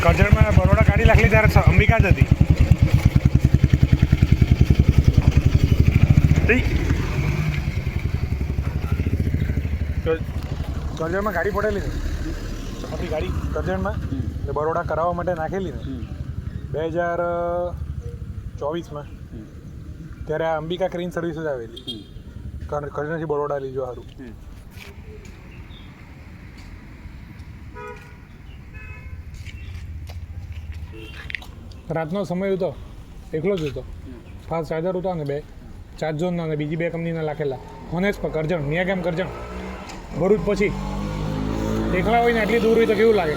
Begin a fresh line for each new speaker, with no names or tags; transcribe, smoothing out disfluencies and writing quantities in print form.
કરજણમાં બરોડા ગાડી લાગલી ત્યારે અંબિકા જ હતી. કરજણમાં ગાડી પડેલી ને આપણી ગાડી કરજણમાં બરોડા કરાવવા માટે નાખેલી ને 2024માં ત્યારે આ અંબિકા ક્રેન સર્વિસ જ આવેલી. કરજણથી બરોડા લીધો સારું. રાતનો સમય હતો, એકલો જ હતો. ફાસ્ટ ચાર્જર હતો ને 2 ચાર્જ ઝોનના અને બીજી 2 કંપનીના લાખેલા. હોનેસ પર કરજણ, મિયા કેમ કરજણ ભરૂચ પછી એકલા હોય ને એટલી દૂર હોય તો કેવું લાગે.